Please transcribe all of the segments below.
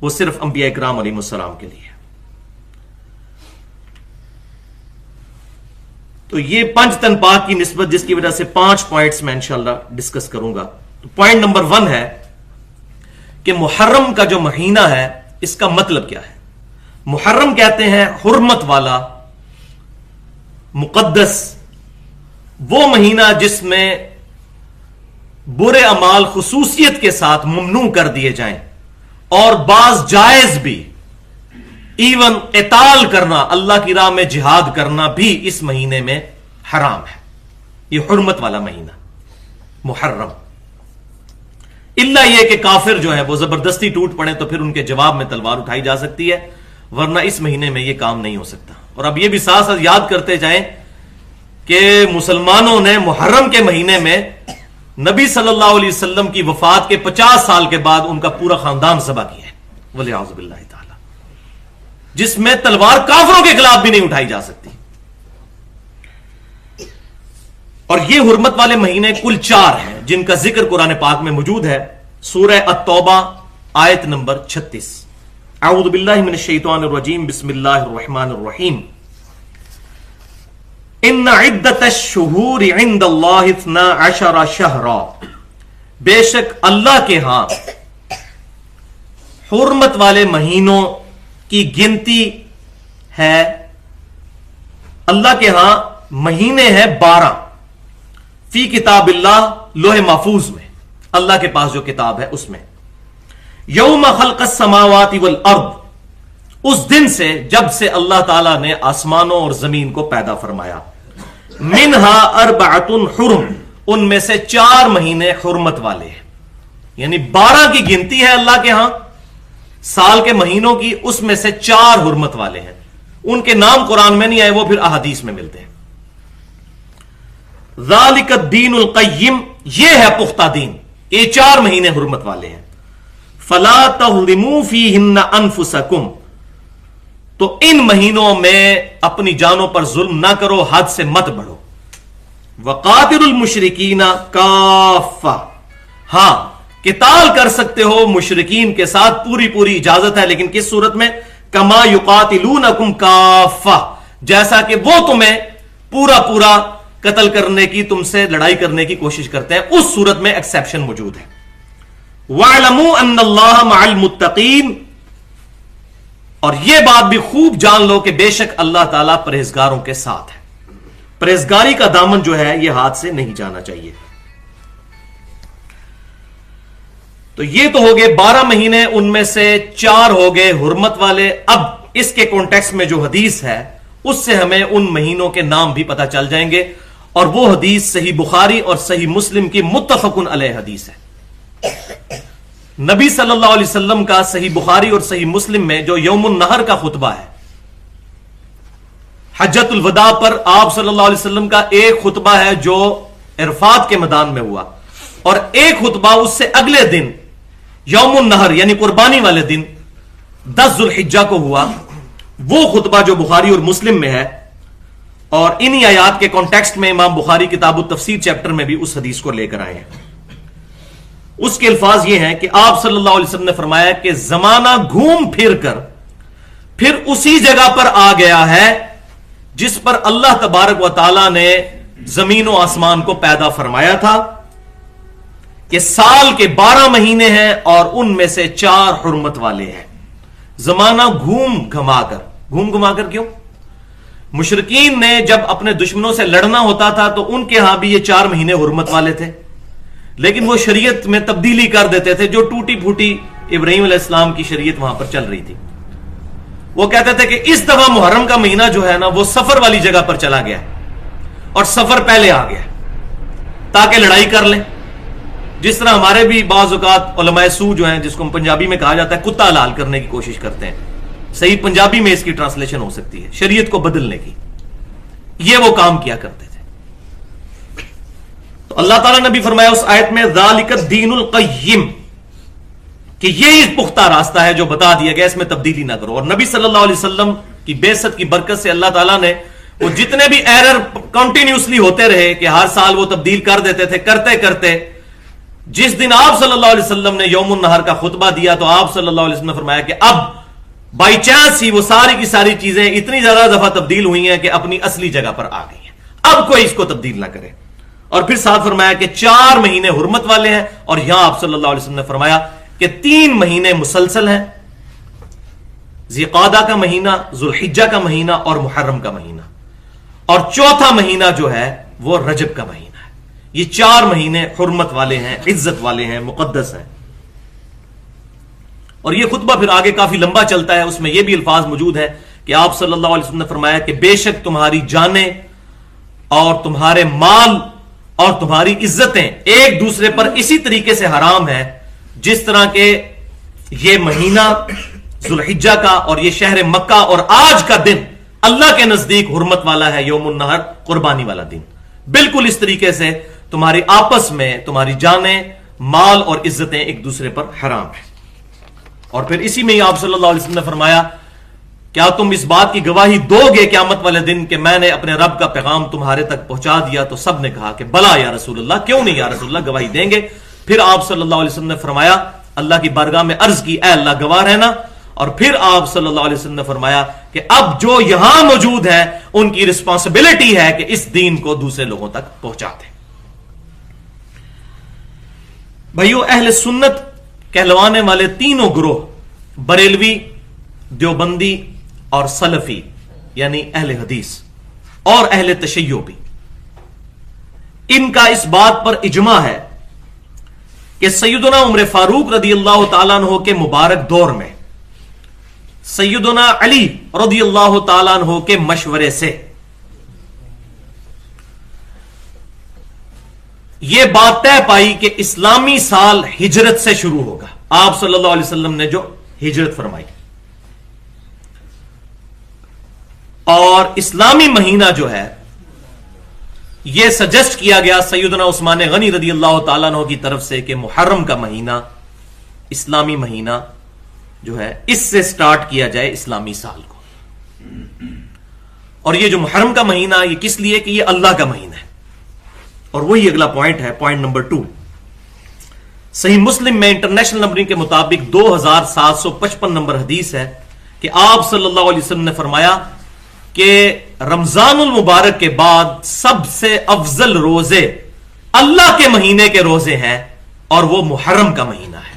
وہ صرف انبیاء کرام علیہ السلام کے لیے. تو یہ پنج تن پاک کی نسبت، جس کی وجہ سے 5 پوائنٹس میں انشاءاللہ ڈسکس کروں گا. تو پوائنٹ نمبر 1 ہے کہ محرم کا جو مہینہ ہے اس کا مطلب کیا ہے. محرم کہتے ہیں حرمت والا، مقدس، وہ مہینہ جس میں برے اعمال خصوصیت کے ساتھ ممنوع کر دیے جائیں اور بعض جائز بھی، ایون قتال کرنا، اللہ کی راہ میں جہاد کرنا بھی اس مہینے میں حرام ہے. یہ حرمت والا مہینہ محرم. الا یہ کہ کافر جو ہے وہ زبردستی ٹوٹ پڑے تو پھر ان کے جواب میں تلوار اٹھائی جا سکتی ہے، ورنہ اس مہینے میں یہ کام نہیں ہو سکتا. اور اب یہ بھی ساتھ ساتھ یاد کرتے جائیں کہ مسلمانوں نے محرم کے مہینے میں نبی صلی اللہ علیہ وسلم کی وفات کے 50 سال کے بعد ان کا پورا خاندان ذبح کیا ہے، ولیعوذ باللہ تعالی، جس میں تلوار کافروں کے خلاف بھی نہیں اٹھائی جا سکتی. اور یہ حرمت والے مہینے کل 4 ہیں جن کا ذکر قرآن پاک میں موجود ہے. سورہ التوبہ آیت نمبر 36. اعوذ باللہ من الشیطان الرجیم، بسم اللہ الرحمن الرحیم. ان عدت الشہور عند اللہ 12 شہرا، بے شک اللہ کے ہاں حرمت والے مہینوں کی گنتی ہے، اللہ کے ہاں مہینے ہیں 12، فی کتاب اللہ، لوح محفوظ میں، اللہ کے پاس جو کتاب ہے اس میں. یوم خلق السماوات والارض، اس دن سے جب سے اللہ تعالیٰ نے آسمانوں اور زمین کو پیدا فرمایا. منہا اربعۃ حرم، ان میں سے 4 مہینے حرمت والے ہیں، یعنی 12 کی گنتی ہے اللہ کے ہاں سال کے مہینوں کی، اس میں سے 4 حرمت والے ہیں. ان کے نام قرآن میں نہیں آئے، وہ پھر احادیث میں ملتے ہیں. ذالک الدین القیم، یہ ہے پختہ دین، یہ 4 مہینے حرمت والے ہیں. فلا تظلموا فیہن انفسکم، تو ان مہینوں میں اپنی جانوں پر ظلم نہ کرو، حد سے مت بڑھو. وقاتلوا المشرکین کافہ، ہاں قتال کر سکتے ہو مشرکین کے ساتھ، پوری اجازت ہے، لیکن کس صورت میں؟ کما یقاتلونکم کافہ، جیسا کہ وہ تمہیں پورا قتل کرنے کی، تم سے لڑائی کرنے کی کوشش کرتے ہیں، اس صورت میں ایکسیپشن موجود ہے. وَاعْلَمُوا أَنَّ اللَّهَ مَعَ الْمُتَّقِينَ، اور یہ بات بھی خوب جان لو کہ بے شک اللہ تعالیٰ پرہیزگاروں کے ساتھ ہے. پرہیزگاری کا دامن جو ہے یہ ہاتھ سے نہیں جانا چاہیے. تو یہ تو ہو گئے 12 مہینے، ان میں سے 4 ہو گئے حرمت والے. اب اس کے کانٹیکسٹ میں جو حدیث ہے اس سے ہمیں ان مہینوں کے نام بھی پتہ چل جائیں گے، اور وہ حدیث صحیح بخاری اور صحیح مسلم کی متفق علیہ حدیث ہے. نبی صلی اللہ علیہ وسلم کا صحیح بخاری اور صحیح مسلم میں جو یوم النہر کا خطبہ ہے، حجۃ الوداع پر آپ صلی اللہ علیہ وسلم کا ایک خطبہ ہے جو عرفات کے میدان میں ہوا، اور ایک خطبہ اس سے اگلے دن یوم النہر یعنی قربانی والے دن 10 ذو الحجہ کو ہوا. وہ خطبہ جو بخاری اور مسلم میں ہے، اور انہی آیات کے کانٹیکسٹ میں امام بخاری کتاب التفسیر چیپٹر میں بھی اس حدیث کو لے کر آئے ہیں. اس کے الفاظ یہ ہیں کہ آپ صلی اللہ علیہ وسلم نے فرمایا کہ زمانہ گھوم پھر کر پھر اسی جگہ پر آ گیا ہے جس پر اللہ تبارک و تعالی نے زمین و آسمان کو پیدا فرمایا تھا، کہ سال کے 12 مہینے ہیں اور ان میں سے 4 حرمت والے ہیں. زمانہ گھوم گھما کر کیوں؟ مشرکین نے جب اپنے دشمنوں سے لڑنا ہوتا تھا تو ان کے ہاں بھی یہ 4 مہینے حرمت والے تھے، لیکن وہ شریعت میں تبدیلی کر دیتے تھے. جو ٹوٹی پھوٹی ابراہیم علیہ السلام کی شریعت وہاں پر چل رہی تھی، وہ کہتے تھے کہ اس دفعہ محرم کا مہینہ جو ہے نا وہ سفر والی جگہ پر چلا گیا اور سفر پہلے آ گیا تاکہ لڑائی کر لیں. جس طرح ہمارے بھی بعض اوقات علماء سو جو ہیں، جس کو پنجابی میں کہا جاتا ہے کتا لال کرنے کی کوشش کرتے ہیں، صحیح پنجابی میں اس کی ٹرانسلیشن ہو سکتی ہے شریعت کو بدلنے کی، یہ وہ کام کیا کرتے تھے. تو اللہ تعالیٰ نے بھی فرمایا اس آیت میں ذالک الدین القیم، کہ یہی پختہ راستہ ہے جو بتا دیا گیا، اس میں تبدیلی نہ کرو. اور نبی صلی اللہ علیہ وسلم کی بعثت کی برکت سے اللہ تعالیٰ نے وہ جتنے بھی ایرر کنٹینیوسلی ہوتے رہے کہ ہر سال وہ تبدیل کر دیتے تھے، کرتے کرتے جس دن آپ صلی اللہ علیہ وسلم نے یوم النہر کا خطبہ دیا تو آپ صلی اللہ علیہ وسلم نے فرمایا کہ اب بائی چانس ہی وہ ساری کی ساری چیزیں اتنی زیادہ دفعہ تبدیل ہوئی ہیں کہ اپنی اصلی جگہ پر آ گئی ہیں، اب کوئی اس کو تبدیل نہ کرے. اور پھر ساتھ فرمایا کہ 4 مہینے حرمت والے ہیں، اور یہاں آپ صلی اللہ علیہ وسلم نے فرمایا کہ 3 مہینے مسلسل ہیں، ذی قعدہ کا مہینہ، ذوالحجہ کا مہینہ اور محرم کا مہینہ، اور 4تھا مہینہ جو ہے وہ رجب کا مہینہ ہے. یہ 4 مہینے حرمت والے ہیں، عزت والے ہیں، مقدس ہیں. اور یہ خطبہ پھر آگے کافی لمبا چلتا ہے، اس میں یہ بھی الفاظ موجود ہیں کہ آپ صلی اللہ علیہ وسلم نے فرمایا کہ بے شک تمہاری جانیں اور تمہارے مال اور تمہاری عزتیں ایک دوسرے پر اسی طریقے سے حرام ہیں جس طرح کہ یہ مہینہ ذوالحجہ کا اور یہ شہر مکہ اور آج کا دن اللہ کے نزدیک حرمت والا ہے، یوم النہر قربانی والا دن. بالکل اس طریقے سے تمہاری آپس میں تمہاری جانیں، مال اور عزتیں ایک دوسرے پر حرام ہیں. اور پھر اسی میں ہی آپ صلی اللہ علیہ وسلم نے فرمایا کیا تم اس بات کی گواہی دو گے قیامت والے دن کہ میں نے اپنے رب کا پیغام تمہارے تک پہنچا دیا؟ تو سب نے کہا کہ بلا یا رسول اللہ، کیوں نہیں یا رسول اللہ، گواہی دیں گے. پھر آپ صلی اللہ علیہ وسلم نے فرمایا، اللہ کی بارگاہ میں عرض کی اے اللہ گواہ رہنا. اور پھر آپ صلی اللہ علیہ وسلم نے فرمایا کہ اب جو یہاں موجود ہیں ان کی رسپانسبلٹی ہے کہ اس دین کو دوسرے لوگوں تک پہنچا دیں. بھائیو، اہل سنت کہلوانے والے تینوں گروہ، بریلوی، دیوبندی اور سلفی یعنی اہل حدیث اور اہل تشیع بھی، ان کا اس بات پر اجماع ہے کہ سیدنا عمر فاروق رضی اللہ تعالیٰ عنہ کے مبارک دور میں سیدنا علی رضی اللہ تعالیٰ عنہ کے مشورے سے یہ بات طے پائی کہ اسلامی سال ہجرت سے شروع ہوگا. آپ صلی اللہ علیہ وسلم نے جو ہجرت فرمائی، اور اسلامی مہینہ جو ہے یہ سجسٹ کیا گیا سیدنا عثمان غنی رضی اللہ تعالیٰ عنہ کی طرف سے کہ محرم کا مہینہ، اسلامی مہینہ جو ہے اس سے سٹارٹ کیا جائے اسلامی سال کو. اور یہ جو محرم کا مہینہ یہ کس لیے کہ یہ اللہ کا مہینہ ہے. اور وہی اگلا پوائنٹ ہے، پوائنٹ نمبر 2. صحیح مسلم میں انٹرنیشنل نمبرنگ کے مطابق 2755 نمبر حدیث ہے کہ آپ صلی اللہ علیہ وسلم نے فرمایا کہ رمضان المبارک کے بعد سب سے افضل روزے اللہ کے مہینے کے روزے ہیں اور وہ محرم کا مہینہ ہے.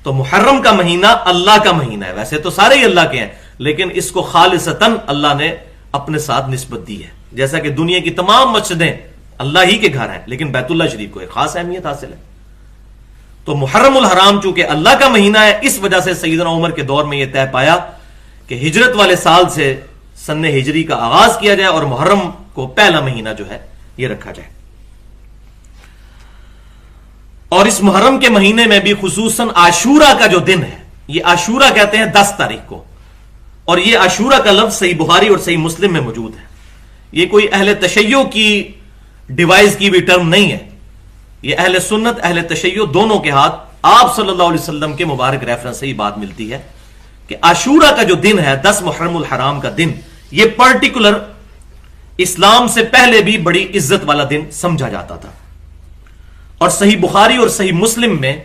تو محرم کا مہینہ اللہ کا مہینہ ہے، ویسے تو سارے ہی اللہ کے ہیں لیکن اس کو خالصتاً اللہ نے اپنے ساتھ نسبت دی ہے. جیسا کہ دنیا کی تمام مسجدیں اللہ ہی کے گھر ہیں لیکن بیت اللہ شریف کو ایک خاص اہمیت حاصل ہے. تو محرم الحرام چونکہ اللہ کا مہینہ ہے، اس وجہ سے سیدنا عمر کے دور میں یہ طے پایا کہ ہجرت والے سال سے سن ہجری کا آغاز کیا جائے اور محرم کو پہلا مہینہ جو ہے یہ رکھا جائے. اور اس محرم کے مہینے میں بھی خصوصاً عاشورہ کا جو دن ہے، یہ عاشورہ کہتے ہیں 10 تاریخ کو، اور یہ عاشورہ کا لفظ صحیح بخاری اور صحیح مسلم میں موجود ہے. یہ کوئی اہل تشیع کی ڈیوائز کی بھی ٹرم نہیں ہے، یہ اہل سنت اہل تشیع دونوں کے ہاتھ آپ صلی اللہ علیہ وسلم کے مبارک ریفرنس سے ہی بات ملتی ہے کہ عاشورہ کا جو دن ہے 10 محرم الحرام کا دن، یہ پرٹیکولر اسلام سے پہلے بھی بڑی عزت والا دن سمجھا جاتا تھا. اور صحیح بخاری اور صحیح مسلم میں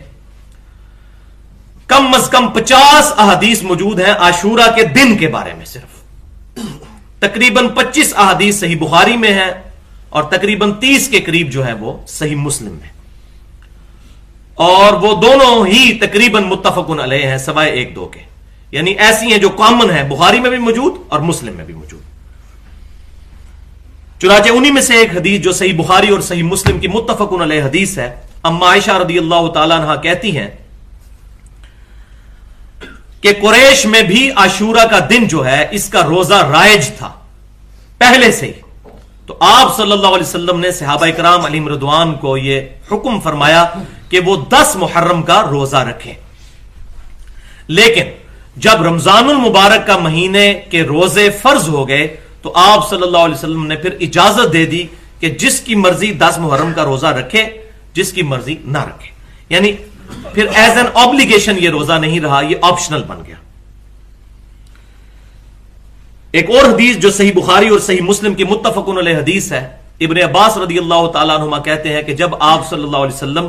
کم از کم 50 احادیث موجود ہیں عاشورہ کے دن کے بارے میں. صرف تقریباً 25 احادیث صحیح بخاری میں ہیں اور تقریباً 30 کے قریب جو ہے وہ صحیح مسلم میں، اور وہ دونوں ہی تقریباً متفقن علیہ ہیں سوائے 1-2 کے، یعنی ایسی ہیں جو کامن ہیں، بخاری میں بھی موجود اور مسلم میں بھی موجود. چنانچہ انہی میں سے ایک حدیث جو صحیح بخاری اور صحیح مسلم کی متفقن علیہ حدیث ہے، اما عائشہ رضی اللہ تعالیٰ عنہ کہتی ہیں کہ قریش میں بھی عاشورہ کا دن جو ہے اس کا روزہ رائج تھا پہلے سے ہی. تو آپ صلی اللہ علیہ وسلم نے صحابہ کرام علیہم رضوان کو یہ حکم فرمایا کہ وہ 10 محرم کا روزہ رکھیں. لیکن جب رمضان المبارک کا مہینے کے روزے فرض ہو گئے تو آپ صلی اللہ علیہ وسلم نے پھر اجازت دے دی کہ جس کی مرضی 10 محرم کا روزہ رکھے، جس کی مرضی نہ رکھے. یعنی پھر ایز این آبلیگیشن یہ روزہ نہیں رہا، یہ آپشنل بن گیا. ایک اور حدیث جو صحیح بخاری اور صحیح مسلم کی متفقن علیہ حدیث ہے، ابن عباس رضی اللہ تعالیٰ عنہما کہتے ہیں کہ جب آپ صلی اللہ علیہ وسلم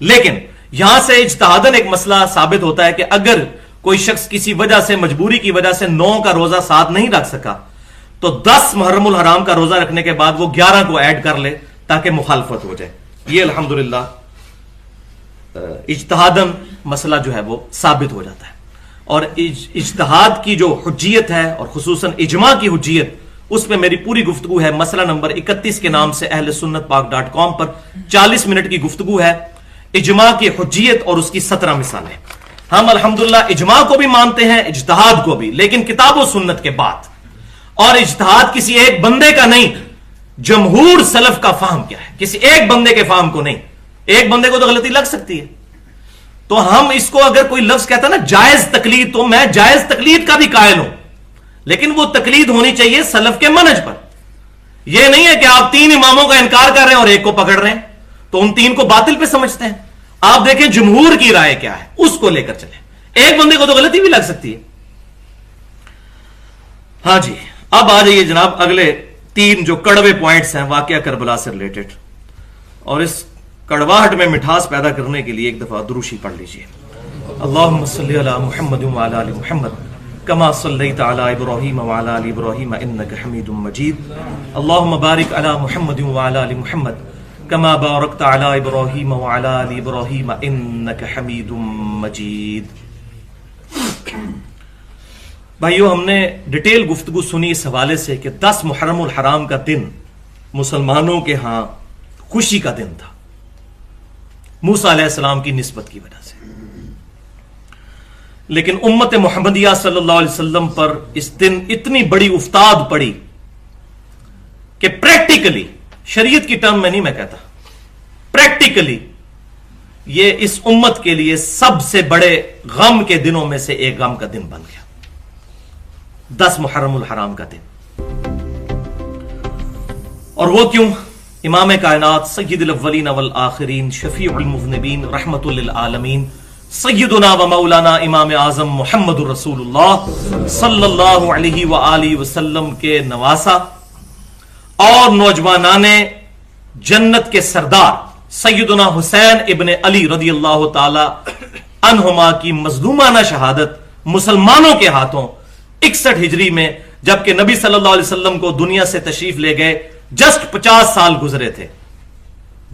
لیکن یہاں سے اجتہاداً ایک مسئلہ ثابت ہوتا ہے کہ اگر کوئی شخص کسی وجہ سے، مجبوری کی وجہ سے 9 کا روزہ ساتھ نہیں رکھ سکا تو 10 محرم الحرام کا روزہ رکھنے کے بعد وہ 11 کو ایڈ کر لے تاکہ مخالفت ہو جائے. یہ الحمدللہ اجتہاداً مسئلہ جو ہے وہ ثابت ہو جاتا ہے. اور اجتہاد کی جو حجیت ہے اور خصوصاً اجماع کی حجیت، اس پہ میری پوری گفتگو ہے مسئلہ نمبر 31 کے نام سے اہل سنت پاک .com پر 40 منٹ کی گفتگو ہے. اجماع کی حجیت اور اس کی 17 مثالیں. ہم الحمدللہ اجماع کو بھی مانتے ہیں، اجتہاد کو بھی، لیکن کتاب و سنت کے بعد. اور اجتہاد کسی ایک بندے کا نہیں، جمہور سلف کا فہم کیا ہے، کسی ایک بندے کے فہم کو نہیں. ایک بندے کو تو غلطی لگ سکتی ہے، تو ہم اس کو اگر کوئی لفظ کہتا ہے نا جائز تقلید، تو میں جائز تقلید کا بھی قائل ہوں، لیکن وہ تقلید ہونی چاہیے سلف کے منہج پر. یہ نہیں ہے کہ آپ 3 اماموں کا انکار کر رہے ہیں اور ایک کو پکڑ رہے ہیں تو ان 3 کو باطل پہ سمجھتے ہیں. آپ دیکھیں جمہور کی رائے کیا ہے، اس کو لے کر چلیں. ایک بندے کو تو غلطی بھی لگ سکتی ہے. ہاں جی، اب آ جائیے جناب اگلے 3 جو کڑوے پوائنٹس ہیں واقعہ کربلا سے ریلیٹڈ، اور اس کڑواہٹ میں مٹھاس پیدا کرنے کے لیے ایک دفعہ دروشی پڑھ لیجئے. اللہم صلی علی محمد وعلی آل محمد کما صلیت علی ابراہیم وعلی آل ابراہیم انک حمید مجید. اللہم بارک علی محمد وعلی آل محمد کما بارکت علی ابراہیم وعلی آل ابراہیم انک حمید مجید. بھائیو، ہم نے ڈیٹیل گفتگو سنی اس حوالے سے کہ 10 محرم الحرام کا دن مسلمانوں کے ہاں خوشی کا دن تھا موسیٰ علیہ السلام کی نسبت کی وجہ سے، لیکن امت محمدیہ صلی اللہ علیہ وسلم پر اس دن اتنی بڑی افتاد پڑی کہ پریکٹیکلی، شریعت کی ٹرم میں نہیں میں کہتا، پریکٹیکلی یہ اس امت کے لیے سب سے بڑے غم کے دنوں میں سے ایک غم کا دن بن گیا. 10 محرم الحرام کا دن. اور وہ کیوں؟ امام کائنات سید الاولین والآخرین شفیع المذنبین رحمت للعالمین سیدنا و مولانا امام اعظم محمد الرسول اللہ صلی اللہ علیہ وآلہ وسلم کے نواسا اور نوجوانان جنت کے سردار سیدنا حسین ابن علی رضی اللہ تعالی عنہما کی مظلومانہ شہادت مسلمانوں کے ہاتھوں 61 ہجری میں، جبکہ نبی صلی اللہ علیہ وسلم کو دنیا سے تشریف لے گئے جسٹ 50 سال گزرے تھے.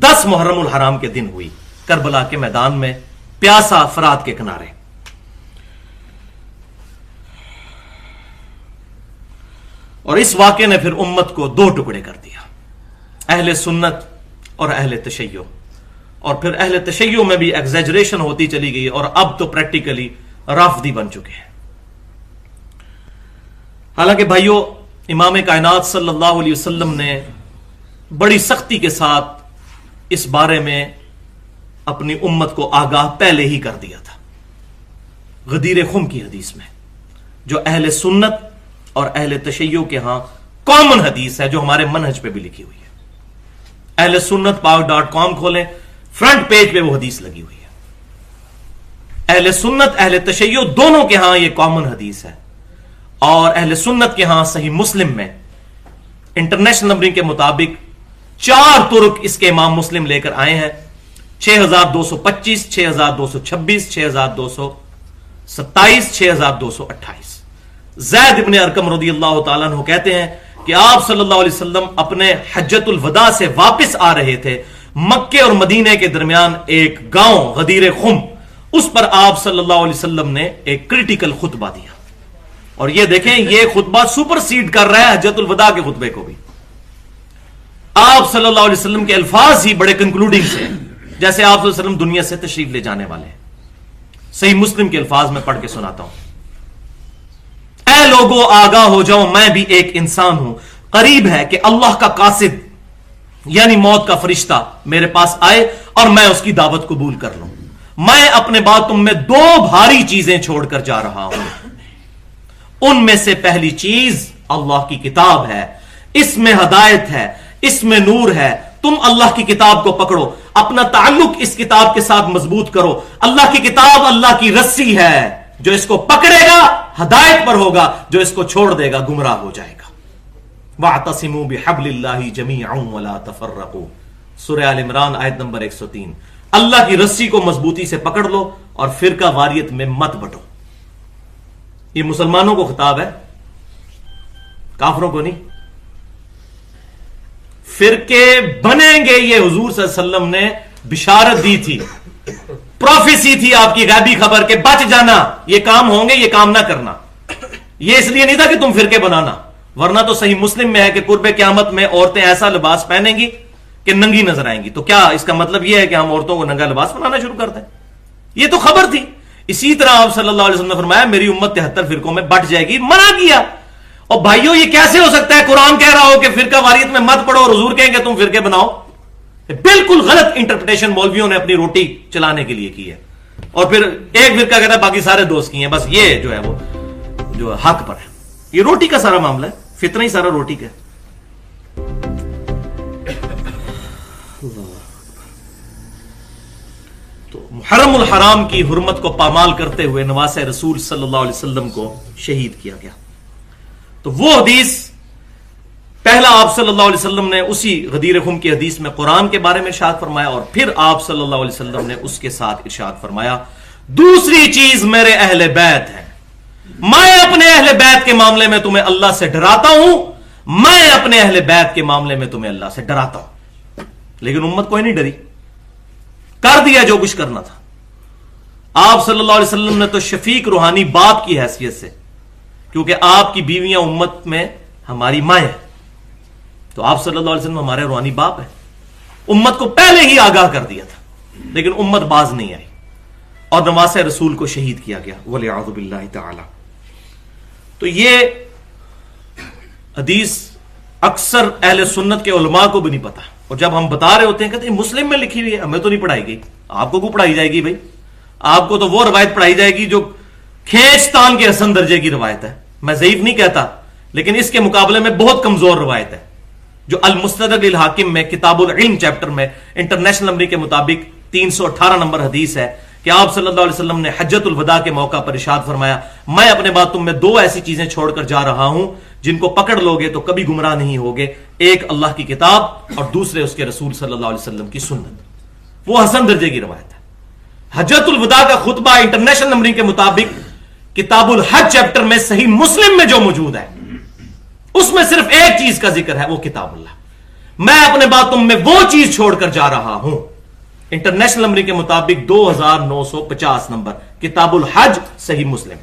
10 محرم الحرام کے دن ہوئی کربلا کے میدان میں، پیاسا فرات کے کنارے. اور اس واقعے نے پھر امت کو 2 ٹکڑے کر دیا، اہل سنت اور اہل تشیع. اور پھر اہل تشیع میں بھی ایگزیجریشن ہوتی چلی گئی اور اب تو پریکٹیکلی رافضی بن چکے ہیں. حالانکہ بھائیو، امام کائنات صلی اللہ علیہ وسلم نے بڑی سختی کے ساتھ اس بارے میں اپنی امت کو آگاہ پہلے ہی کر دیا تھا. غدیر خم کی حدیث میں، جو اہل سنت اور اہل تشیع کے ہاں کامن حدیث ہے، جو ہمارے منہج پہ بھی لکھی ہوئی ہے. اہل سنت پاک .com کھولیں، فرنٹ پیج پہ وہ حدیث لگی ہوئی ہے. اہل سنت اہل تشیع دونوں کے ہاں یہ کامن حدیث ہے. اور اہل سنت کے ہاں صحیح مسلم میں انٹرنیشنل نمبرنگ کے مطابق 4 ترک اس کے امام مسلم لے کر آئے ہیں، 6225، 6226، 6227، 6228. زید ابن ارقم رضی اللہ تعالیٰ عنہ کہتے ہیں کہ آپ صلی اللہ علیہ وسلم اپنے حجۃ الوداع سے واپس آ رہے تھے. مکے اور مدینے کے درمیان ایک گاؤں غدیر خم، اس پر آپ صلی اللہ علیہ وسلم نے ایک کریٹیکل خطبہ دیا. اور یہ دیکھیں، یہ خطبہ سپر سیڈ کر رہا ہے حجۃ الوداع کے خطبے کو بھی. آپ صلی اللہ علیہ وسلم کے الفاظ ہی بڑے کنکلوڈنگ سے ہیں، جیسے آپ صلی اللہ علیہ وسلم دنیا سے تشریف لے جانے والے ہیں. صحیح مسلم کے الفاظ میں پڑھ کے سناتا ہوں. اے لوگوں، آگاہ ہو جاؤ، میں بھی ایک انسان ہوں. قریب ہے کہ اللہ کا قاصد یعنی موت کا فرشتہ میرے پاس آئے اور میں اس کی دعوت قبول کر لوں. میں اپنے بعد تم میں 2 بھاری چیزیں چھوڑ کر جا رہا ہوں. ان میں سے پہلی چیز اللہ کی کتاب ہے، اس میں ہدایت ہے، اس میں نور ہے. تم اللہ کی کتاب کو پکڑو، اپنا تعلق اس کتاب کے ساتھ مضبوط کرو. اللہ کی کتاب اللہ کی رسی ہے، جو اس کو پکڑے گا ہدایت پر ہوگا، جو اس کو چھوڑ دے گا گمراہ ہو جائے گا. وَاعْتَصِمُوا بِحَبْلِ اللَّهِ جَمِيعًا وَلَا تَفَرَّقُوا، سورہ آل عمران آیت نمبر 103. اللہ کی رسی کو مضبوطی سے پکڑ لو اور فرقہ واریت میں مت بٹو. یہ مسلمانوں کو خطاب ہے، کافروں کو نہیں. فرقے بنیں گے، یہ حضور صلی اللہ علیہ وسلم نے بشارت دی تھی، پروفیسی تھی آپ کی غیبی خبر کہ بچ جانا، یہ کام ہوں گے، یہ کام نہ کرنا. یہ اس لیے نہیں تھا کہ تم فرقے بنانا، ورنہ تو صحیح مسلم میں ہے کہ قرب قیامت میں عورتیں ایسا لباس پہنیں گی کہ ننگی نظر آئیں گی. تو کیا اس کا مطلب یہ ہے کہ ہم عورتوں کو ننگا لباس بنانا شروع کر دیں؟ یہ تو خبر تھی. اسی طرح آپ صلی اللہ علیہ وسلم نے فرمایا میری امت 73 فرقوں میں بٹ جائے گی، منع کیا. اور بھائیوں یہ کیسے ہو سکتا ہے قرآن کہہ رہا ہو کہ فرقہ واریت میں مت پڑو اور حضور کہیں کہ تم فرقے بناؤ؟ بالکل غلط انٹرپریٹیشن مولویوں نے اپنی روٹی چلانے کے لیے کی ہے. اور پھر ایک فرقہ کہتا ہے باقی سارے دوست کی ہیں، بس یہ جو ہے وہ جو حق پر ہے. یہ روٹی کا سارا معاملہ ہے، فتنہ ہی سارا روٹی کا ہے. تو محرم الحرام کی حرمت کو پامال کرتے ہوئے نواسہ رسول صلی اللہ علیہ وسلم کو شہید کیا گیا. تو وہ حدیث پہلا آپ صلی اللہ علیہ وسلم نے اسی غدیر خم کی حدیث میں قرآن کے بارے میں ارشاد فرمایا، اور پھر آپ صلی اللہ علیہ وسلم نے اس کے ساتھ ارشاد فرمایا دوسری چیز میرے اہل بیت ہے، میں اپنے اہل بیت کے معاملے میں تمہیں اللہ سے ڈراتا ہوں، میں اپنے اہل بیت کے معاملے میں تمہیں اللہ سے ڈراتا ہوں. لیکن امت کوئی نہیں ڈری، کر دیا جو کچھ کرنا تھا. آپ صلی اللہ علیہ وسلم نے تو شفیق روحانی باپ کی حیثیت سے، کیونکہ آپ کی بیویاں امت میں ہماری مائیں ہیں، تو آپ صلی اللہ علیہ وسلم ہمارے روحانی باپ ہیں، امت کو پہلے ہی آگاہ کر دیا تھا. لیکن امت باز نہیں آئی اور نواسہ رسول کو شہید کیا گیا وَلِعَوْذُ بِاللَّهِ تعالی. تو یہ حدیث اکثر اہل سنت کے علماء کو بھی نہیں پتا، اور جب ہم بتا رہے ہوتے ہیں کہتے ہیں مسلم میں لکھی ہوئی ہے، ہمیں تو نہیں پڑھائی گئی. آپ کو پڑھائی جائے گی بھائی؟ آپ کو تو وہ روایت پڑھائی جائے گی جو کھینچ تان کے حسن درجے کی روایت ہے. میں ضعیف نہیں کہتا، لیکن اس کے مقابلے میں بہت کمزور روایت ہے جو المستدرک للحاکم میں کتاب العلم چیپٹر میں انٹرنیشنل نمبر کے مطابق 318 نمبر حدیث ہے کہ آپ صلی اللہ علیہ وسلم نے حجۃ الوداع کے موقع پر ارشاد فرمایا میں اپنے بعد تم میں دو ایسی چیزیں چھوڑ کر جا رہا ہوں جن کو پکڑ لو گے تو کبھی گمراہ نہیں ہوگے، ایک اللہ کی کتاب اور دوسرے اس کے رسول صلی اللہ علیہ وسلم کی سنت. وہ حسن درجے کی روایت ہے. حجۃ الوداع کا خطبہ انٹرنیشنل نمبرنگ کے مطابق کتاب الحج چیپٹر میں صحیح مسلم میں جو موجود ہے اس میں صرف ایک چیز کا ذکر ہے، وہ کتاب اللہ. میں اپنے بعد تم میں وہ چیز چھوڑ کر جا رہا ہوں، انٹرنیشنل نمبرنگ کے مطابق 2950 نمبر کتاب الحج صحیح مسلم،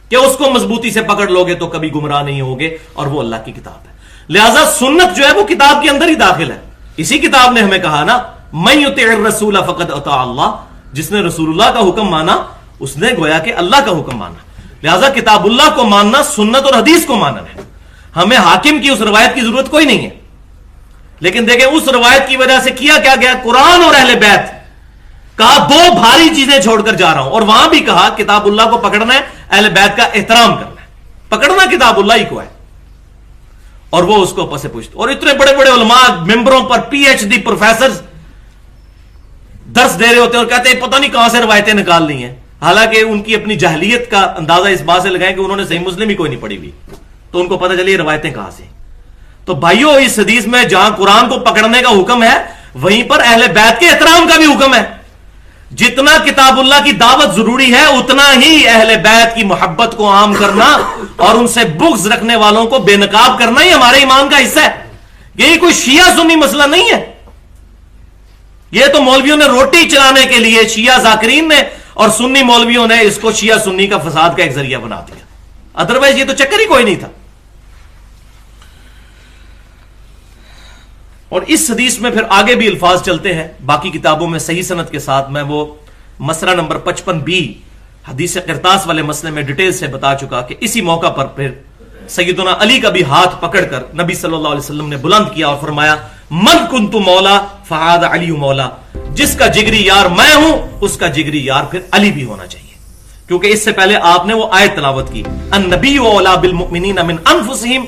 کہ اس کو مضبوطی سے پکڑ لوگے تو کبھی گمراہ نہیں ہوگے، اور وہ اللہ کی کتاب ہے. لہذا سنت جو ہے وہ کتاب کے اندر ہی داخل ہے. اسی کتاب نے ہمیں کہا نا من یطع الرسول فقد اطاع اللہ، جس نے رسول اللہ کا حکم مانا اس نے گویا کہ اللہ کا حکم مانا. لہذا کتاب اللہ کو ماننا سنت اور حدیث کو ماننا ہے. ہمیں حاکم کی اس روایت کی ضرورت کوئی نہیں ہے. لیکن دیکھیں اس روایت کی وجہ سے کیا کیا گیا، قرآن اور اہل بیت کہا دو بھاری چیزیں چھوڑ کر جا رہا ہوں، اور وہاں بھی کہا کتاب اللہ کو پکڑنا ہے، اہل بیت کا احترام کرنا ہے. پکڑنا کتاب اللہ ہی کو ہے، اور وہ اس کو اوپر سے پوچھتے. اور اتنے بڑے بڑے علماء ممبروں پر PhD پروفیسر درس دے رہے ہوتے ہیں اور کہتے ہیں پتہ نہیں کہاں سے روایتیں نکال لی ہیں، حالانکہ ان کی اپنی جہلیت کا اندازہ اس بات سے لگائیں کہ انہوں نے صحیح مسلم ہی کوئی نہیں پڑھی ہوئی، تو ان کو پتہ چلی یہ روایتیں کہاں سے. تو بھائیو اس حدیث میں جہاں قرآن کو پکڑنے کا حکم ہے وہیں پر اہل بیت کے احترام کا بھی حکم ہے. جتنا کتاب اللہ کی دعوت ضروری ہے اتنا ہی اہل بیت کی محبت کو عام کرنا اور ان سے بغض رکھنے والوں کو بے نقاب کرنا ہی ہمارے ایمان کا حصہ ہے. یہی کوئی شیعہ سنی مسئلہ نہیں ہے. یہ تو مولویوں نے روٹی چلانے کے لیے شیعہ ذاکرین نے اور سنی مولویوں نے اس کو شیعہ سنی کا فساد کا ایک ذریعہ بنا دیا، ادروائز یہ تو چکر ہی کوئی نہیں تھا. اور اس حدیث میں پھر آگے بھی الفاظ چلتے ہیں باقی کتابوں میں صحیح سند کے ساتھ. میں وہ مسئلہ نمبر 55B حدیث قرطاس والے مسئلے میں ڈیٹیل سے بتا چکا کہ اسی موقع پر پھر سیدنا علی کا بھی ہاتھ پکڑ کر نبی صلی اللہ علیہ وسلم نے بلند کیا اور فرمایا من کنت مولا فہذا علی مولا، جس کا جگری یار میں ہوں اس کا جگری یار پھر علی بھی ہونا چاہیے. کیونکہ اس سے پہلے آپ نے وہ آیت تلاوت کی النبی اولا بالمؤمنین من انفسہم،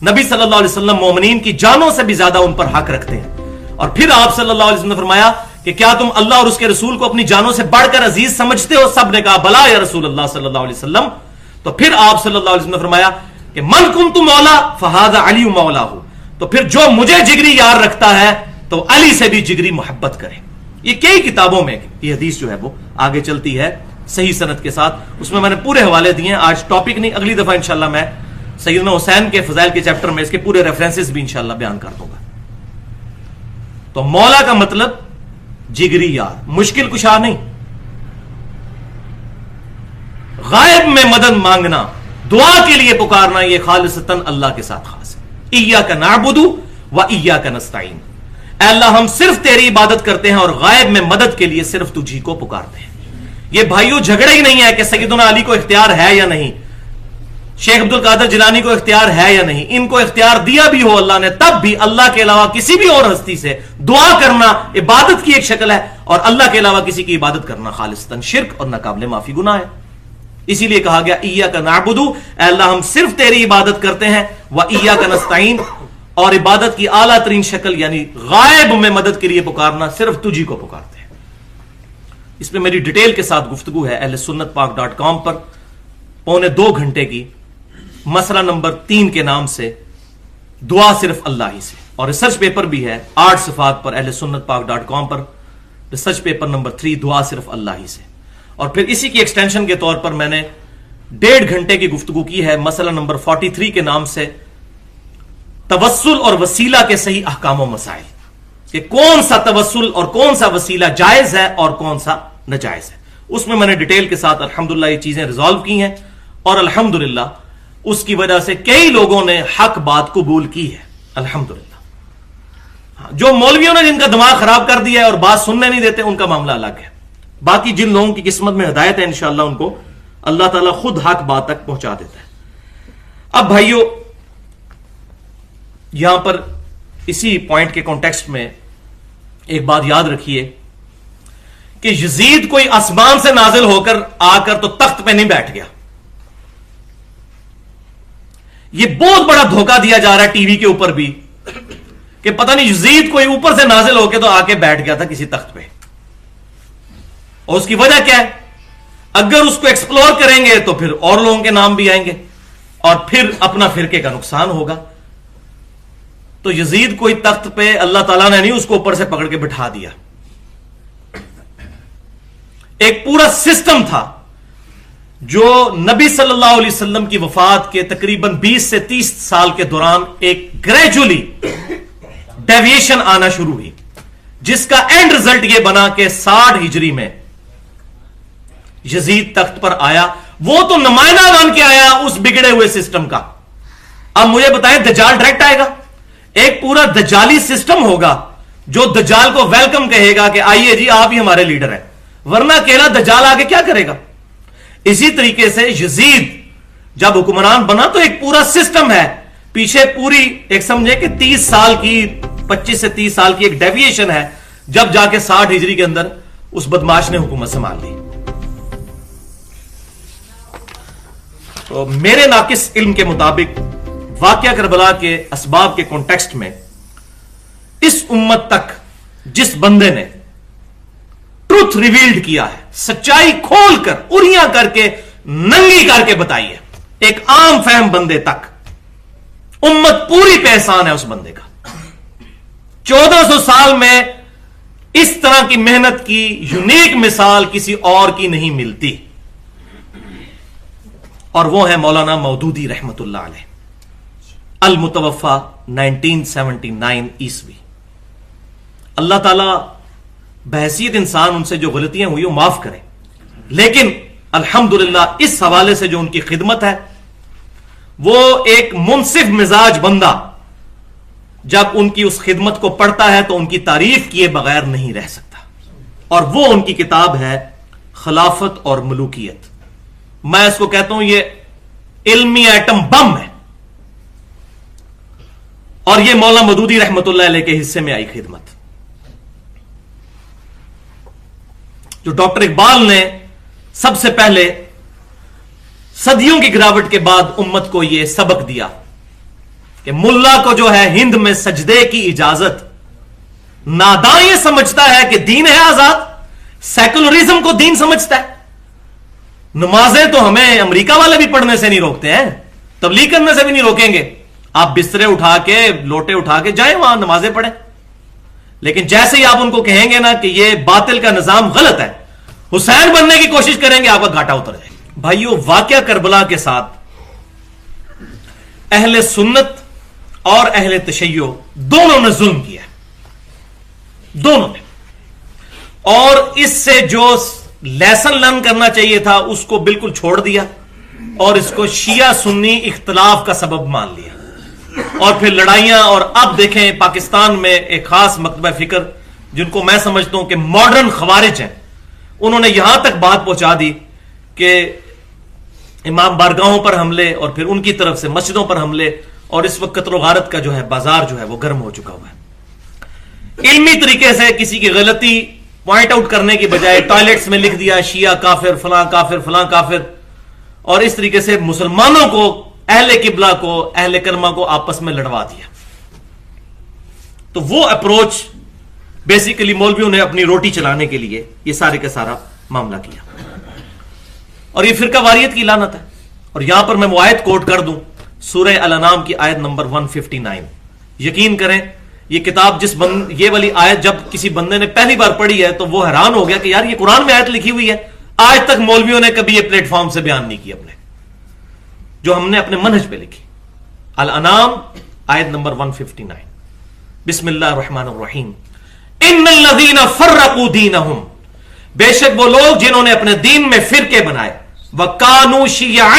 نبی صلی اللہ علیہ وسلم مومنین کی جانوں سے بھی زیادہ ان پر حق رکھتے ہیں. اور پھر آپ صلی اللہ علیہ وسلم نے فرمایا کہ کیا تم اللہ اور اس کے رسول کو اپنی جانوں سے بڑھ کر عزیز سمجھتے ہو؟ سب نے کہا بلا یا رسول اللہ صلی اللہ علیہ وسلم. تو پھر آپ صلی اللہ علیہ وسلم نے فرمایا کہ من کنت مولا فہذا علی مولا ہو، تو پھر جو مجھے جگری یار رکھتا ہے تو علی سے بھی جگری محبت کرے. یہ کئی کتابوں میں یہ حدیث جو ہے وہ آگے چلتی ہے صحیح سند کے ساتھ. اس میں نے پورے حوالے دیے ہیں. آج ٹاپک نہیں, اگلی دفعہ انشاءاللہ میں سیدنا حسین کے فضائل کے چیپٹر میں اس کے پورے ریفرنسز بھی انشاءاللہ بیان کر دوں گا. تو مولا کا مطلب جگری یار, مشکل کشا نہیں. غائب میں مدد مانگنا, دعا کے لیے پکارنا, یہ خالصتاً اللہ کے ساتھ خاص ہے. ایاک نعبد و ایاک نستعین, اے اللہ ہم صرف تیری عبادت کرتے ہیں اور غائب میں مدد کے لیے صرف تجھی کو پکارتے ہیں. یہ بھائیوں جھگڑا ہی نہیں ہے کہ سیدنا علی کو اختیار ہے یا نہیں, شیخ عبد القادر جیلانی کو اختیار ہے یا نہیں. ان کو اختیار دیا بھی ہو اللہ نے, تب بھی اللہ کے علاوہ کسی بھی اور ہستی سے دعا کرنا عبادت کی ایک شکل ہے, اور اللہ کے علاوہ کسی کی عبادت کرنا خالصتاً شرک اور ناقابل معافی گناہ ہے. اسی لیے کہا گیا ایاک نعبد, اے اللہ ہم صرف تیری عبادت کرتے ہیں, و ایاک نستعین, اور عبادت کی اعلیٰ ترین شکل یعنی غائب میں مدد کے لیے پکارنا صرف تجھی کو پکارتے ہیں. اس پہ میری ڈیٹیل کے ساتھ گفتگو ہے اہل سنت پاک .com پر, 1.25 گھنٹے کی, مسئلہ نمبر 3 کے نام سے دعا صرف اللہ ہی سے, اور ریسرچ پیپر بھی ہے 8 صفحات پر اہل سنت پاک .com پر, ریسرچ پیپر نمبر 3 دعا صرف اللہ ہی سے. اور پھر اسی کی ایکسٹینشن کے طور پر میں نے 1.5 گھنٹے کی گفتگو کی ہے مسئلہ نمبر 43 کے نام سے توسل اور وسیلہ کے صحیح احکام و مسائل, کہ کون سا توسل اور کون سا وسیلہ جائز ہے اور کون سا ناجائز ہے. اس میں نے ڈیٹیل کے ساتھ الحمدللہ یہ چیزیں ریزالو کی ہیں, اور الحمدللہ اس کی وجہ سے کئی لوگوں نے حق بات قبول کی ہے الحمدللہ. جو مولویوں نے جن کا دماغ خراب کر دیا ہے اور بات سننے نہیں دیتے ان کا معاملہ الگ ہے. باقی جن لوگوں کی قسمت میں ہدایت ہے انشاءاللہ ان کو اللہ تعالیٰ خود حق بات تک پہنچا دیتا ہے. اب بھائیو یہاں پر اسی پوائنٹ کے کانٹیکسٹ میں ایک بات یاد رکھیے کہ یزید کوئی آسمان سے نازل ہو کر آ کر تو تخت پہ نہیں بیٹھ گیا. یہ بہت بڑا دھوکہ دیا جا رہا ہے ٹی وی کے اوپر بھی کہ پتہ نہیں یزید کوئی اوپر سے نازل ہو کے تو آ کے بیٹھ گیا تھا کسی تخت پہ. اور اس کی وجہ کیا ہے؟ اگر اس کو ایکسپلور کریں گے تو پھر اور لوگوں کے نام بھی آئیں گے اور پھر اپنا فرقے کا نقصان ہوگا. تو یزید کوئی تخت پہ اللہ تعالیٰ نے نہیں اس کو اوپر سے پکڑ کے بٹھا دیا. ایک پورا سسٹم تھا جو نبی صلی اللہ علیہ وسلم کی وفات کے تقریباً 20 سے 30 سال کے دوران ایک گریجولی ڈیویشن آنا شروع ہوئی, جس کا اینڈ رزلٹ یہ بنا کہ 60 ہجری میں یزید تخت پر آیا. وہ تو نمائندہ بن کے آیا اس بگڑے ہوئے سسٹم کا. اب مجھے بتائیں دجال ڈائریکٹ آئے گا؟ ایک پورا دجالی سسٹم ہوگا جو دجال کو ویلکم کہے گا کہ آئیے جی آپ ہی ہمارے لیڈر ہیں, ورنہ اکیلا دجال آگے کیا کرے گا. اسی طریقے سے یزید جب حکمران بنا تو ایک پورا سسٹم ہے پیچھے, پوری ایک سمجھے کہ 30 سال کی 25 سے 30 سال کی ایک ڈیویشن ہے, جب جا کے 60 ہجری کے اندر اس بدماش نے حکومت سنبھال لی. تو میرے ناقص علم کے مطابق واقعہ کربلا کے اسباب کے کانٹیکسٹ میں اس امت تک جس بندے نے ٹروتھ ریویلڈ کیا ہے, سچائی کھول کر اریاں کر کے ننگی کر کے بتائی ہے, ایک عام فہم بندے تک, امت پوری پہ احسان ہے اس بندے کا. 1400 سال میں اس طرح کی محنت کی یونیک مثال کسی اور کی نہیں ملتی, اور وہ ہے مولانا مودودی رحمت اللہ علیہ, المتوفا 1979 عیسوی. اللہ تعالیٰ بحیثیت انسان ان سے جو غلطیاں ہوئی وہ معاف کریں, لیکن الحمدللہ اس حوالے سے جو ان کی خدمت ہے, وہ ایک منصف مزاج بندہ جب ان کی اس خدمت کو پڑھتا ہے تو ان کی تعریف کیے بغیر نہیں رہ سکتا. اور وہ ان کی کتاب ہے خلافت اور ملوکیت. میں اس کو کہتا ہوں یہ علمی ایٹم بم ہے, اور یہ مولانا مودودی رحمت اللہ علیہ کے حصے میں آئی خدمت, جو ڈاکٹر اقبال نے سب سے پہلے صدیوں کی گراوٹ کے بعد امت کو یہ سبق دیا کہ ملا کو جو ہے ہند میں سجدے کی اجازت, ناداں یہ سمجھتا ہے کہ دین ہے آزاد, سیکولرزم کو دین سمجھتا ہے. نمازیں تو ہمیں امریکہ والے بھی پڑھنے سے نہیں روکتے ہیں, تبلیغ کرنے سے بھی نہیں روکیں گے. آپ بسترے اٹھا کے لوٹے اٹھا کے جائیں وہاں نمازیں پڑھیں. لیکن جیسے ہی آپ ان کو کہیں گے نا کہ یہ باطل کا نظام غلط ہے، حسین بننے کی کوشش کریں گے، آپ کا گھاٹا اتر جائے گا۔ بھائیو، واقعہ کربلا کے ساتھ اہل سنت اور اہل تشیع دونوں نے ظلم کیا، دونوں نے، اور اس سے جو لیسن لرن کرنا چاہیے تھا اس کو بالکل چھوڑ دیا، اور اس کو شیعہ سنی اختلاف کا سبب مان لیا، اور پھر لڑائیاں۔ اور اب دیکھیں پاکستان میں ایک خاص مکتبہ فکر جن کو میں سمجھتا ہوں کہ ماڈرن خوارج ہیں، انہوں نے یہاں تک بات پہنچا دی کہ امام بارگاہوں پر حملے، اور پھر ان کی طرف سے مسجدوں پر حملے، اور اس وقت قتل و غارت کا جو ہے بازار جو ہے وہ گرم ہو چکا ہوا ہے۔ علمی طریقے سے کسی کی غلطی پوائنٹ آؤٹ کرنے کی بجائے ٹوائلٹس میں لکھ دیا شیعہ کافر، فلاں کافر، فلاں کافر، اور اس طریقے سے مسلمانوں کو، اہل قبلہ کو، اہل کرما کو آپس میں لڑوا دیا۔ تو وہ اپروچ بیسیکلی مولویوں نے اپنی روٹی چلانے کے لیے یہ سارے کا سارا معاملہ کیا، اور یہ فرقہ واریت کی لعنت ہے۔ اور یہاں پر میں وہ آیت کوٹ کر دوں، سورہ الانعام کی آیت نمبر 159۔ یقین کریں یہ کتاب یہ والی آیت جب کسی بندے نے پہلی بار پڑھی ہے تو وہ حیران ہو گیا کہ یار یہ قرآن میں آیت لکھی ہوئی ہے، آج تک مولویوں نے کبھی یہ پلیٹ فارم سے بیان نہیں کی اپنے، جو ہم نے اپنے منہج پہ لکھی۔ الانعام آیت نمبر 159، بسم اللہ الرحمن الرحیم، ان الذین فرقوا دینہم، بے شک وہ لوگ جنہوں نے اپنے دین میں فرقے بنائے، وکانوا شیعا،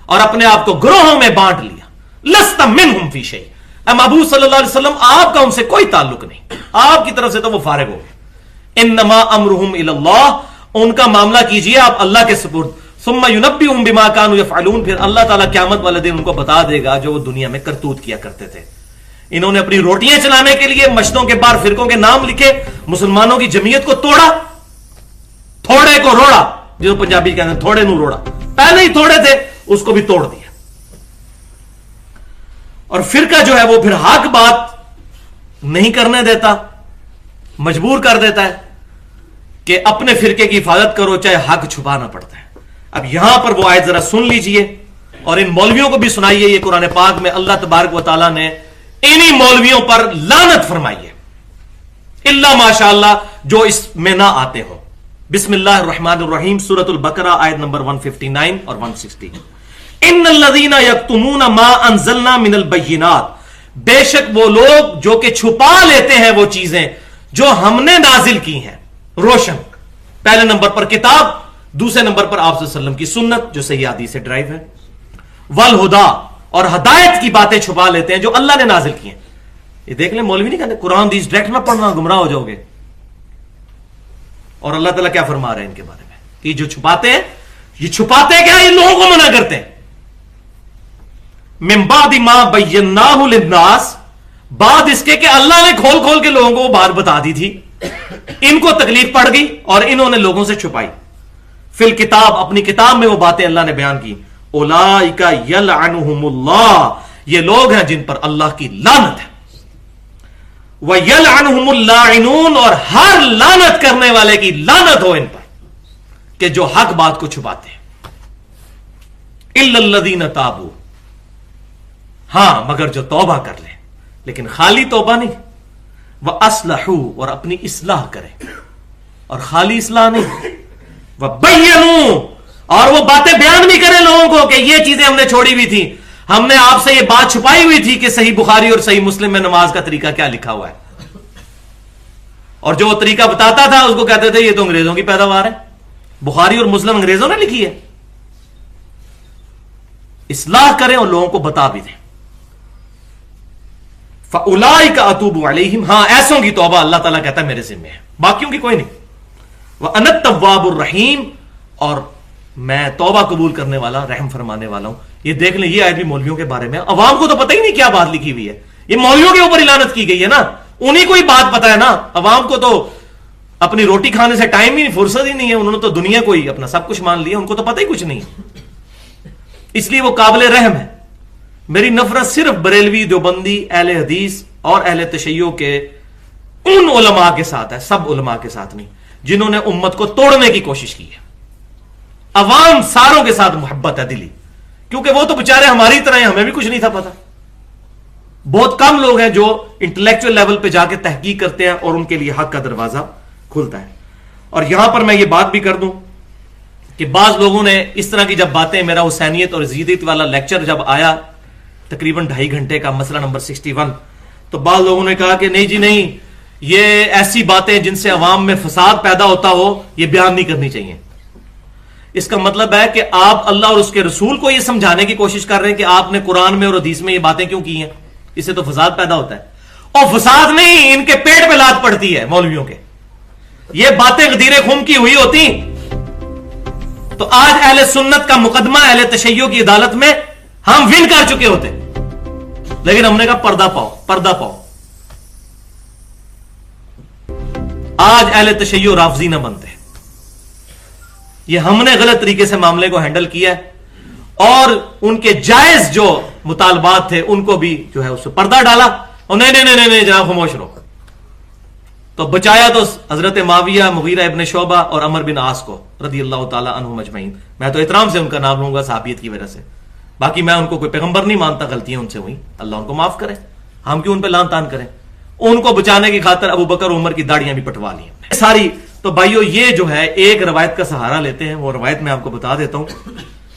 اور اپنے آپ کو گروہوں میں بانٹ لیا، لست منہم فی شیء، اے محبوب صلی اللہ علیہ وسلم آپ کا ان سے کوئی تعلق نہیں، آپ کی طرف سے تو وہ فارغ ہو گئے۔ انما امرہم الی اللہ، ان کا معاملہ کیجئے آپ اللہ کے سپرد، ثم ینبئہم بما کانوا یفعلون، پھر اللہ تعالیٰ قیامت والے دن ان کو بتا دے گا جو وہ دنیا میں کرتوت کیا کرتے تھے۔ انہوں نے اپنی روٹیاں چلانے کے لیے مسجدوں کے باہر فرقوں کے نام لکھے، مسلمانوں کی جمعیت کو توڑا، تھوڑے کو روڑا، جو پنجابی کہتے ہیں تھوڑے نو روڑا، پہلے ہی تھوڑے تھے اس کو بھی توڑ دیا۔ اور فرقہ جو ہے وہ پھر حق بات نہیں کرنے دیتا، مجبور کر دیتا ہے کہ اپنے فرقے کی حفاظت کرو چاہے حق چھپانا پڑتا ہے۔ اب یہاں پر وہ آیت ذرا سن لیجئے، اور ان مولویوں کو بھی سنائیے۔ یہ قرآن پاک میں اللہ تبارک و تعالیٰ نے انہی مولویوں پر لعنت فرمائی ہے، الا ماشاء اللہ جو اس میں نہ آتے ہوں۔ بسم اللہ الرحمن الرحیم، سورۃ البقرہ آیت نمبر 159 اور 160۔ ان الذین یکتمون ما انزلنا من البینات، بے شک وہ لوگ جو کہ چھپا لیتے ہیں وہ چیزیں جو ہم نے نازل کی ہیں، روشن، پہلے نمبر پر کتاب، دوسرے نمبر پر آپ صلی اللہ علیہ وسلم کی سنت جو صحیح حدیث سے ڈرائیو ہے، والہدا، اور ہدایت کی باتیں چھپا لیتے ہیں جو اللہ نے نازل کی ہیں۔ یہ دیکھ لیں مولوی نہیں کہتے قرآن حدیث ڈائریکٹ نہ پڑھنا گمراہ ہو جاؤ گے، اور اللہ تعالیٰ کیا فرما رہے ہیں ان کے بارے میں کہ جو چھپاتے ہیں، یہ چھپاتے کیا، یہ لوگوں کو منع کرتے ہیں۔ من بعد ما بیناہ للناس، بعد اس کے کہ اللہ نے کھول کھول کے لوگوں کو بات بتا دی تھی، ان کو تکلیف پڑ گئی اور انہوں نے لوگوں سے چھپائی۔ فی الکتاب، اپنی کتاب میں وہ باتیں اللہ نے بیان کی۔ اولئک یلعنہم اللہ، یہ لوگ ہیں جن پر اللہ کی لعنت ہے۔ وَيَلْعَنُهُمُ اللَّاعِنُونَ، اور ہر لعنت کرنے والے کی لعنت ہو ان پر کہ جو حق بات کو چھپاتے ہیں۔ إِلَّا الَّذِينَ تَابُوا، ہاں مگر جو توبہ کر لیں، لیکن خالی توبہ نہیں، وَأَصْلَحُوا، اور اپنی اصلاح کریں، اور خالی اصلاح نہیں، وَبَيَّنُوا، اور وہ باتیں بیان بھی کریں لوگوں کو کہ یہ چیزیں ہم نے چھوڑی ہوئی تھی، ہم نے آپ سے یہ بات چھپائی ہوئی تھی کہ صحیح بخاری اور صحیح مسلم میں نماز کا طریقہ کیا لکھا ہوا ہے، اور جو وہ طریقہ بتاتا تھا اس کو کہتے تھے یہ تو انگریزوں کی پیداوار ہے، بخاری اور مسلم انگریزوں نے لکھی ہے۔ اصلاح کریں اور لوگوں کو بتا بھی دیں۔ فَأُولَئِكَ أَتُوبُ عَلَيْهِمْ، ہاں ایسوں کی توبہ اللہ تعالیٰ کہتا ہے میرے ذمہ ہے، باقیوں کی کوئی نہیں۔ وَأَنَا التَّوَّابُ الرَّحِيمُ، اور میں توبہ قبول کرنے والا، رحم فرمانے والا ہوں۔ یہ دیکھ لیں یہ آیت بھی مولویوں کے بارے میں، عوام کو تو پتہ ہی نہیں کیا بات لکھی ہوئی ہے، یہ مولویوں کے اوپر لعنت کی گئی ہے نا، انہیں کو ہی بات پتہ ہے نا، عوام کو تو اپنی روٹی کھانے سے ٹائم ہی نہیں، فرصت ہی نہیں ہے، انہوں نے تو دنیا کو ہی اپنا سب کچھ مان لیا، ان کو تو پتہ ہی کچھ نہیں، اس لیے وہ قابل رحم ہے۔ میری نفرت صرف بریلوی، دیوبندی، اہل حدیث اور اہل تشیع کے ان علماء کے ساتھ ہے، سب علماء کے ساتھ نہیں، جنہوں نے امت کو توڑنے کی کوشش کی ہے۔ عوام ساروں کے ساتھ محبت ہے دلی، کیونکہ وہ تو بےچارے ہماری طرح ہیں، ہمیں بھی کچھ نہیں تھا پتا، بہت کم لوگ ہیں جو انٹلیکچوئل لیول پہ جا کے تحقیق کرتے ہیں اور ان کے لیے حق کا دروازہ کھلتا ہے. اور یہاں پر میں یہ بات بھی کر دوں کہ بعض لوگوں نے اس طرح کی جب باتیں, میرا حسینیت اور یزیدیت والا لیکچر جب آیا تقریباً 2.5 گھنٹے کا, مسئلہ نمبر 61, تو بعض لوگوں نے کہا کہ نہیں جی نہیں, یہ ایسی باتیں جن سے عوام میں فساد پیدا ہوتا ہو یہ بیان نہیں کرنی چاہیے. اس کا مطلب ہے کہ آپ اللہ اور اس کے رسول کو یہ سمجھانے کی کوشش کر رہے ہیں کہ آپ نے قرآن میں اور حدیث میں یہ باتیں کیوں کی ہیں, اس سے تو فساد پیدا ہوتا ہے. اور فساد نہیں, ان کے پیٹ پہ لات پڑتی ہے مولویوں کے. یہ باتیں غدیر خم کی ہوئی ہوتی تو آج اہل سنت کا مقدمہ اہل تشیع کی عدالت میں ہم ون کر چکے ہوتے, لیکن ہم نے کہا پردہ پاؤ, پردہ پاؤ. آج اہل تشیع رافضی نہ بنتے. یہ ہم نے غلط طریقے سے معاملے کو ہینڈل کیا ہے, اور ان کے جائز جو مطالبات تھے ان کو بھی جو ہے اس سے پردہ ڈالا, اور نہیں نہیں نہیں نہیں جناب خاموش رہو. تو بچایا تو حضرت معاویہ, مغیرہ ابن شعبہ اور عمر بن عاص کو رضی اللہ تعالی عنہم اجمعین. میں تو احترام سے ان کا نام لوں گا صحابیت کی وجہ سے, باقی میں ان کو کوئی پیغمبر نہیں مانتا, غلطیاں ان سے ہوئی, اللہ ان کو معاف کرے, ہم کیوں ان پہ لان تان کریں. ان کو بچانے کی خاطر ابو بکر عمر کی داڑیاں بھی پٹوا لی ساری. تو بھائیو یہ جو ہے ایک روایت کا سہارا لیتے ہیں, وہ روایت میں آپ کو بتا دیتا ہوں.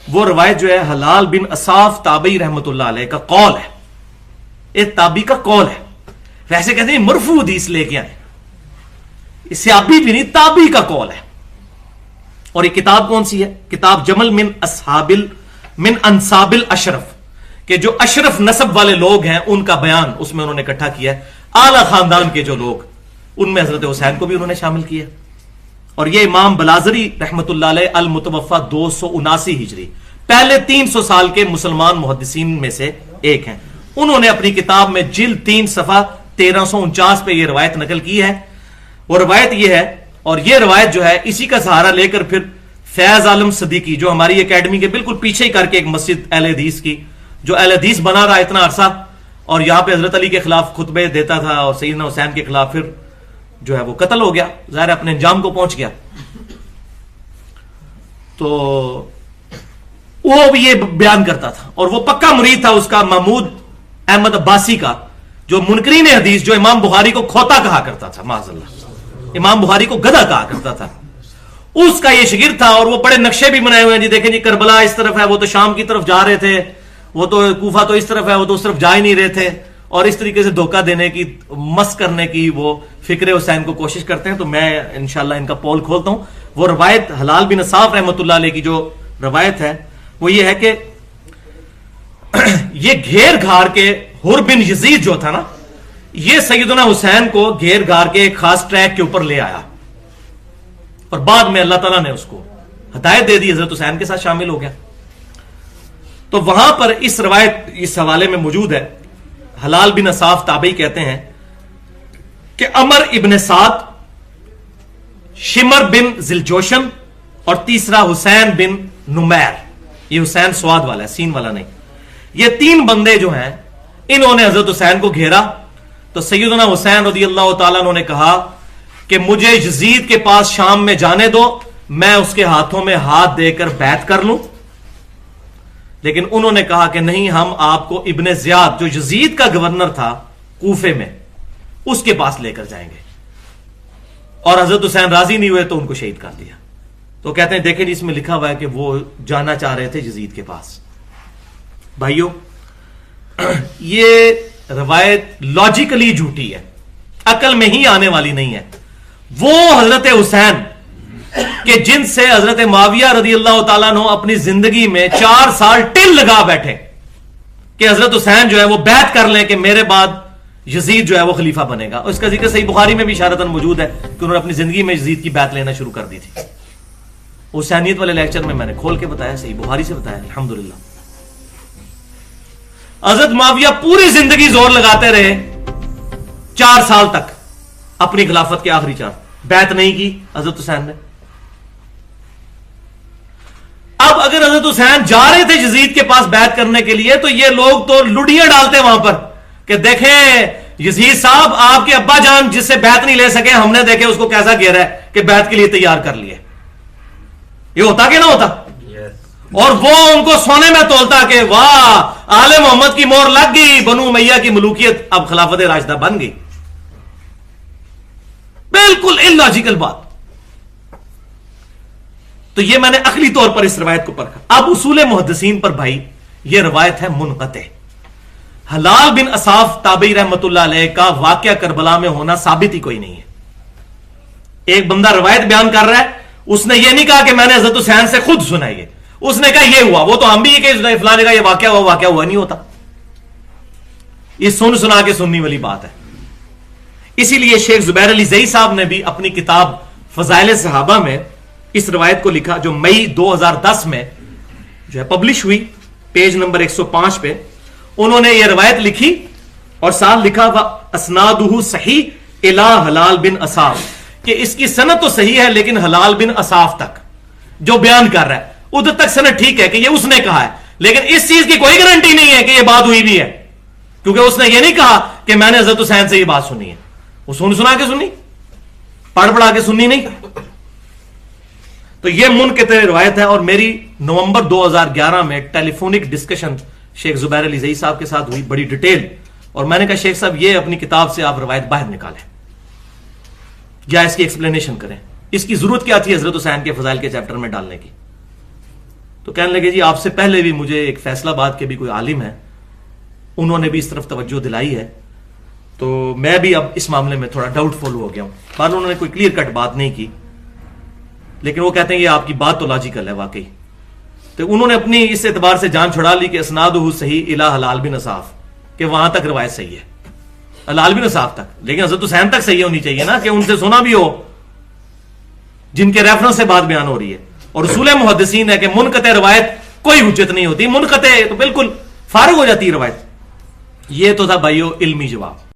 وہ روایت جو ہے حلال بن اصاف تابعی رحمت اللہ علیہ کا قول ہے, ایک تابعی کا قول ہے. ویسے کہتے ہیں مرفوع حدیث لے کے آئے, صحابی بھی نہیں, تابعی کا قول ہے. اور یہ کتاب کون سی ہے؟ کتاب جمل من انصاب الاشرف, کہ جو اشرف نسب والے لوگ ہیں ان کا بیان اس میں انہوں نے اکٹھا کیا ہے. اعلی خاندان کے جو لوگ, ان میں حضرت حسین کو بھی انہوں نے شامل کیا. اور یہ امام بلازری رحمت اللہ علیہ المتوفا 279 ہجری, پہلے 300 سال کے مسلمان محدثین میں سے ایک ہیں. انہوں نے اپنی کتاب میں جلد 3 صفحہ 1349 پہ یہ روایت نقل کی ہے. وہ روایت یہ ہے, اور یہ روایت جو ہے اسی کا سہارا لے کر پھر فیض عالم صدیقی جو ہماری اکیڈمی کے بالکل پیچھے ہی کر کے ایک مسجد اہل حدیث کی, جو اہل حدیث بنا رہا اتنا عرصہ, اور یہاں پہ حضرت علی کے خلاف خطبے دیتا تھا اور سیدنا حسین کے خلاف پھر جو ہے وہ قتل ہو گیا, ظاہر اپنے انجام کو پہنچ گیا. تو وہ بھی یہ بیان کرتا تھا, اور وہ پکا مرید تھا اس کا محمود احمد عباسی کا, جو منکرین حدیث, جو امام بخاری کو کھوتا کہا کرتا تھا, معاذ اللہ, امام بخاری کو گدھا کہا کرتا تھا, اس کا یہ شاگرد تھا. اور وہ بڑے نقشے بھی بنائے ہوئے ہیں, جی دیکھیں جی کربلا اس طرف ہے, وہ تو شام کی طرف جا رہے تھے, وہ تو کوفہ تو اس طرف ہے, وہ تو اس طرف جا ہی نہیں رہے تھے, اور اس طریقے سے دھوکہ دینے کی, مس کرنے کی وہ فکر حسین کو کوشش کرتے ہیں. تو میں انشاءاللہ ان کا پول کھولتا ہوں. وہ روایت حلال بن اصاف رحمۃ اللہ علیہ کی جو روایت ہے وہ یہ ہے کہ یہ گھیر گھار کے حر بن یزید جو تھا نا, یہ سیدنا حسین کو گھیر گھار کے ایک خاص ٹریک کے اوپر لے آیا, اور بعد میں اللہ تعالیٰ نے اس کو ہدایت دے دی, حضرت حسین کے ساتھ شامل ہو گیا. تو وہاں پر اس روایت اس حوالے میں موجود ہے. حلال بن اصاف تابعی کہتے ہیں کہ عمر ابن سعد, شمر بن ذلجوشن, اور تیسرا حسین بن نمیر, یہ حسین سواد والا ہے, سین والا نہیں. یہ 3 بندے جو ہیں انہوں نے حضرت حسین کو گھیرا. تو سیدنا حسین رضی اللہ تعالیٰ عنہ نے کہا کہ مجھے یزید کے پاس شام میں جانے دو, میں اس کے ہاتھوں میں ہاتھ دے کر بیعت کر لوں. لیکن انہوں نے کہا کہ نہیں, ہم آپ کو ابن زیاد جو یزید کا گورنر تھا کوفے میں, اس کے پاس لے کر جائیں گے. اور حضرت حسین راضی نہیں ہوئے تو ان کو شہید کر دیا. تو کہتے ہیں دیکھیں جی اس میں لکھا ہوا ہے کہ وہ جانا چاہ رہے تھے یزید کے پاس. بھائیو یہ روایت لاجیکلی جھوٹی ہے, عقل میں ہی آنے والی نہیں ہے. وہ حضرت حسین کہ جن سے حضرت معاویہ رضی اللہ تعالیٰ عنہ اپنی زندگی میں 4 سال ٹل لگا بیٹھے کہ حضرت حسین جو ہے وہ بیعت کر لیں کہ میرے بعد یزید جو ہے وہ خلیفہ بنے گا. اس کا ذکر صحیح بخاری میں بھی اشارتاً موجود ہے کہ انہوں نے اپنی زندگی میں یزید کی بیعت لینا شروع کر دی تھی. حسینیت والے لیکچر میں نے کھول کے بتایا, صحیح بخاری سے بتایا الحمدللہ. حضرت معاویہ پوری زندگی زور لگاتے رہے 4 سال تک, اپنی خلافت کے آخری 4, بیعت نہیں کی حضرت حسین نے. اب اگر حضرت حسین جا رہے تھے یزید کے پاس بیعت کرنے کے لیے تو یہ لوگ تو لڑیاں ڈالتے وہاں پر کہ دیکھیں یزید صاحب آپ کے ابا جان جس سے بیعت نہیں لے سکے, ہم نے دیکھے اس کو کیسا گھیرا ہے کہ بیعت کے لیے تیار کر لیے. یہ ہوتا کہ نہ ہوتا؟ اور وہ ان کو سونے میں تولتا کہ واہ آل محمد کی مور لگ گئی, بنو امیہ کی ملوکیت اب خلافت راشدہ بن گئی. بالکل اللاجیکل بات. تو یہ میں نے عقلی طور پر اس روایت کو پرکھا. اب اصول محدثین پر بھائی یہ روایت ہے منقطع. حلال بن اصاف تابعی رحمت اللہ علیہ کا واقعہ کربلا میں ہونا ثابت ہی کوئی نہیں ہے. ایک بندہ روایت بیان کر رہا ہے, اس نے یہ نہیں کہا کہ میں نے حضرت حسین سے خود سنا, یہ اس نے کہا یہ ہوا. وہ تو ہم بھی کہ فلانے کا یہ واقعہ ہوا نہیں ہوتا. یہ سنا کے سننی والی بات ہے. اسی لیے شیخ زبیر علی زئی صاحب نے بھی اپنی کتاب فضائل صحابہ میں اس روایت کو لکھا, جو مئی 2010 میں جو ہے پبلش ہوئی, پیج نمبر 105 پہ انہوں نے یہ روایت لکھی اور ساتھ لکھا اسنادہ صحیح الی حلال بن اصاف, کہ اس کی سند تو صحیح ہے لیکن حلال بن اصاف تک جو بیان کر رہا ہے ادھر تک سند ٹھیک ہے کہ یہ اس نے کہا ہے, لیکن اس چیز کی کوئی گارنٹی نہیں ہے کہ یہ بات ہوئی بھی ہے, کیونکہ اس نے یہ نہیں کہا کہ میں نے حضرت حسین سے یہ بات سنی ہے. وہ سنا کے سنی, پڑھ پڑھا کے سنی نہیں. تو یہ منقطع روایت ہے. اور میری نومبر 2011 میں ٹیلی فونک ڈسکشن شیخ زبیر علی زئی صاحب کے ساتھ ہوئی, بڑی ڈیٹیل, اور میں نے کہا شیخ صاحب یہ اپنی کتاب سے آپ روایت باہر نکالیں یا اس کی ایکسپلینیشن کریں, اس کی ضرورت کیا تھی حضرت حسین کے فضائل کے چیپٹر میں ڈالنے کی. تو کہنے لگے جی آپ سے پہلے بھی مجھے ایک فیصلہ آباد کے بھی کوئی عالم ہے, انہوں نے بھی اس طرف توجہ دلائی ہے, تو میں بھی اب اس معاملے میں تھوڑا ڈاؤٹ فل ہو گیا ہوں. پر انہوں نے کوئی کلیئر کٹ بات نہیں کی, لیکن وہ کہتے ہیں یہ آپ کی بات تو لاجیکل ہے واقعی. تو انہوں نے اپنی اس اعتبار سے جان چھڑا لی کہ اسنادہ صحیح الی حلال بن اصاف, کہ وہاں تک روایت صحیح ہے, حلال بن اصاف تک, لیکن حضرت حسین تک صحیح ہونی چاہیے نا, کہ ان سے سنا بھی ہو جن کے ریفرنس سے بات بیان ہو رہی ہے. اور اصول محدثین ہے کہ منقطع روایت کوئی حجت نہیں ہوتی, منقطع تو بالکل فارغ ہو جاتی ہے روایت. یہ تو تھا بھائیو علمی جواب.